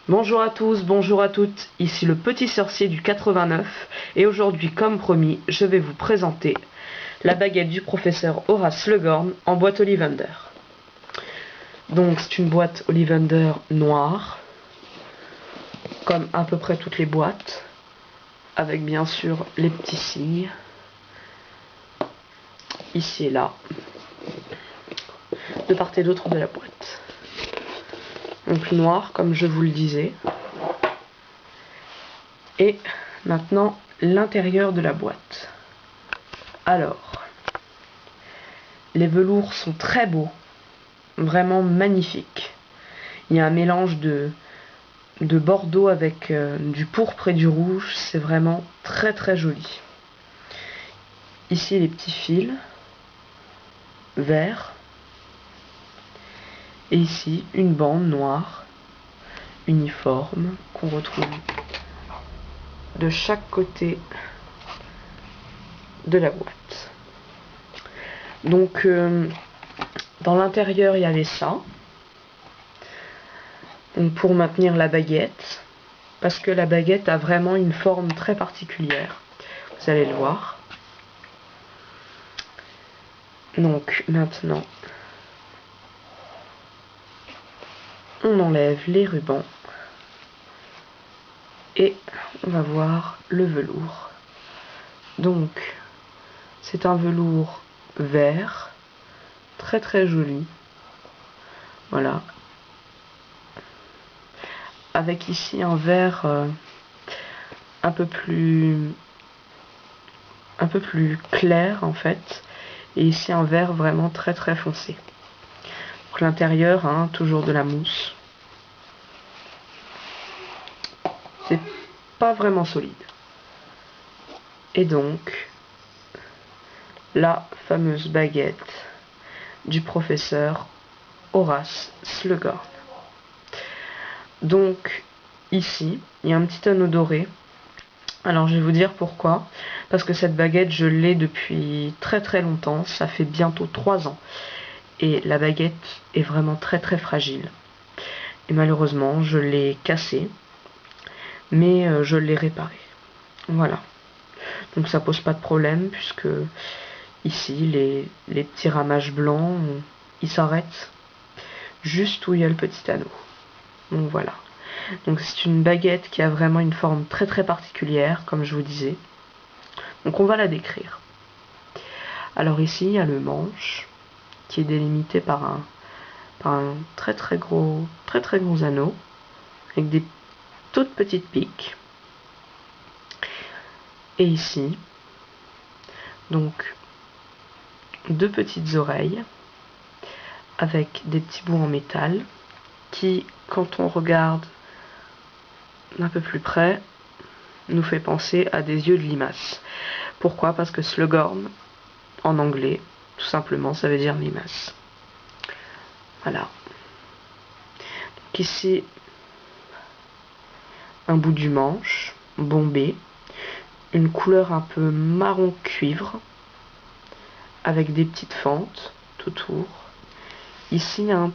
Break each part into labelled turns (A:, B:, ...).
A: Bonjour à tous, bonjour à toutes, ici le petit sorcier du 89 et aujourd'hui, comme promis, je vais vous présenter la baguette du professeur Horace Slughorn en boîte Ollivander. Donc c'est une boîte Ollivander noire, comme à peu près toutes les boîtes, avec bien sûr les petits signes, ici et là, de part et d'autre de la boîte. Donc noir, comme je vous le disais. Et maintenant, l'intérieur de la boîte. Alors, les velours sont très beaux, vraiment magnifiques. Il y a un mélange de bordeaux avec du pourpre et du rouge, c'est vraiment très très joli. Ici, les petits fils verts. Et ici, une bande noire, uniforme, qu'on retrouve de chaque côté de la boîte. Donc, dans l'intérieur, il y avait ça. Donc, pour maintenir la baguette, parce que la baguette a vraiment une forme très particulière. Vous allez le voir. Donc, maintenant, on enlève les rubans. Et on va voir le velours. Donc, c'est un velours vert, très très joli. Voilà. Avec ici un vert un peu plus clair en fait. Et ici un vert vraiment très très foncé. Donc l'intérieur, hein, toujours de la mousse. C'est pas vraiment solide. Et donc, la fameuse baguette du professeur Horace Slughorn. Donc, ici, il y a un petit anneau doré. Alors, je vais vous dire pourquoi. Parce que cette baguette, je l'ai depuis très très longtemps. Ça fait bientôt 3 ans. Et la baguette est vraiment très très fragile. Et malheureusement, je l'ai cassée. Mais je l'ai réparée. Voilà. Donc ça pose pas de problème puisque ici les petits ramages blancs ils s'arrêtent juste où il y a le petit anneau. Donc voilà. Donc c'est une baguette qui a vraiment une forme très très particulière, comme je vous disais. Donc on va la décrire. Alors ici il y a le manche qui est délimité par un très très gros anneau avec des toutes petites piques. Et ici, donc, 2 petites oreilles avec des petits bouts en métal qui, quand on regarde d'un peu plus près, nous fait penser à des yeux de limace. Pourquoi? Parce que Slughorn, en anglais, tout simplement, ça veut dire limace. Voilà. Donc ici, un bout du manche, bombé, une couleur un peu marron cuivre, avec des petites fentes tout autour. Ici, un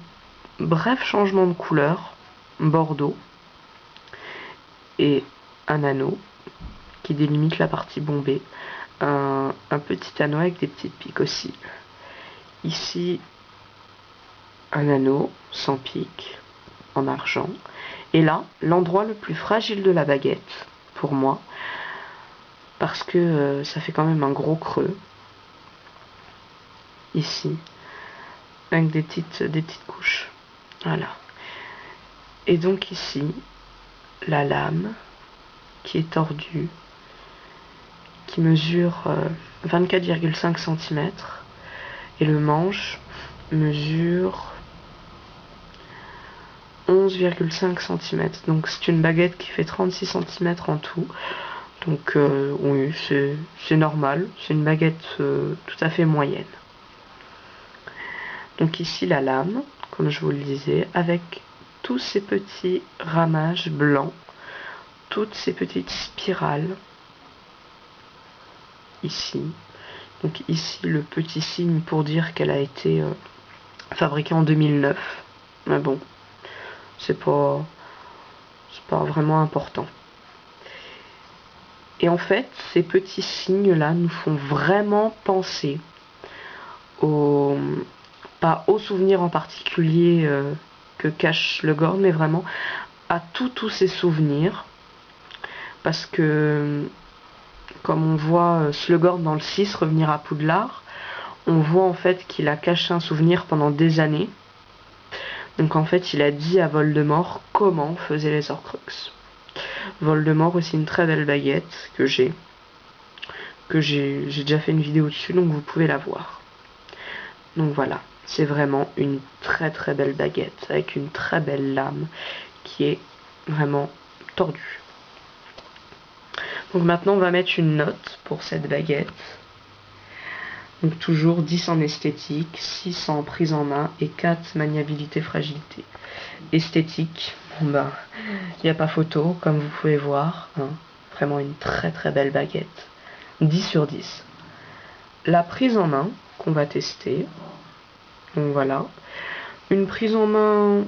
A: bref changement de couleur, bordeaux, et un anneau qui délimite la partie bombée. Un petit anneau avec des petites piques aussi. Ici, un anneau sans pique, en argent. Et là, l'endroit le plus fragile de la baguette, pour moi, parce que ça fait quand même un gros creux. Ici, avec des petites couches. Voilà. Et donc ici, la lame qui est tordue, qui mesure 24,5 cm et le manche mesure 11,5 cm. Donc c'est une baguette qui fait 36 cm en tout. Donc oui, c'est normal. C'est une baguette tout à fait moyenne. Donc ici la lame, comme je vous le disais, avec tous ces petits ramages blancs, toutes ces petites spirales. Ici. Donc ici le petit signe pour dire qu'elle a été fabriquée en 2009. Mais bon, c'est pas pas vraiment important. Et en fait, ces petits signes-là nous font vraiment penser pas aux souvenirs en particulier que cache Slughorn, mais vraiment à tous ces souvenirs. Parce que, comme on voit Slughorn dans le 6 revenir à Poudlard, on voit en fait qu'il a caché un souvenir pendant des années. Donc en fait, il a dit à Voldemort comment faisaient les Horcruxes. Voldemort aussi une très belle baguette que j'ai déjà fait une vidéo dessus, donc vous pouvez la voir. Donc voilà, c'est vraiment une très très belle baguette avec une très belle lame qui est vraiment tordue. Donc maintenant on va mettre une note pour cette baguette. Donc toujours 10 en esthétique, 6 en prise en main et 4 maniabilité fragilité. Esthétique, il n'y a pas photo comme vous pouvez voir, hein. Vraiment une très très belle baguette. 10 sur 10. La prise en main qu'on va tester. Donc voilà. Une prise en main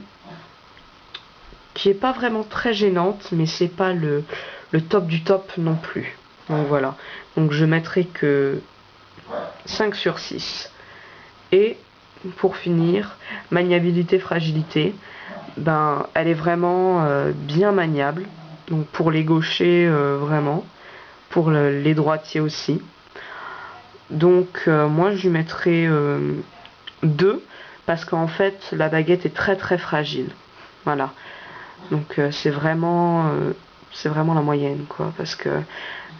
A: qui est pas vraiment très gênante, mais c'est pas le top du top non plus. Donc voilà. Donc je mettrai que 5 sur 6. Et pour finir, maniabilité, fragilité. Elle est vraiment bien maniable. Donc pour les gauchers, vraiment. Pour les droitiers aussi. Donc moi je lui mettrai 2 parce qu'en fait la baguette est très très fragile. Voilà. Donc c'est vraiment la moyenne quoi, parce que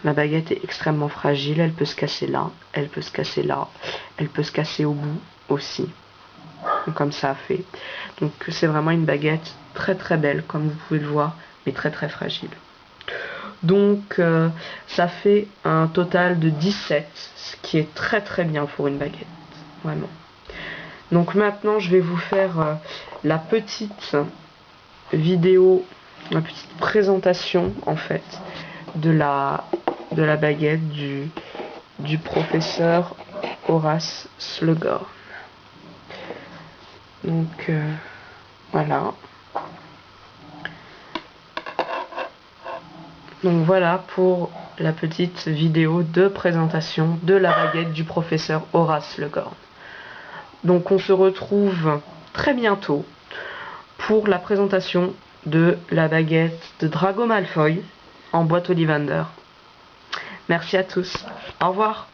A: la baguette est extrêmement fragile, elle peut se casser là, elle peut se casser là, elle peut se casser au bout aussi. Donc, comme ça a fait. Donc c'est vraiment une baguette très très belle comme vous pouvez le voir, mais très très fragile. Donc ça fait un total de 17, ce qui est très très bien pour une baguette, vraiment. Donc maintenant je vais vous faire la petite vidéo, la petite présentation en fait de la baguette du professeur Horace Slughorn. Donc voilà. Donc voilà pour la petite vidéo de présentation de la baguette du professeur Horace Slughorn. Donc on se retrouve très bientôt pour la présentation de la baguette de Drago Malfoy en boîte Ollivander. Merci à tous. Au revoir.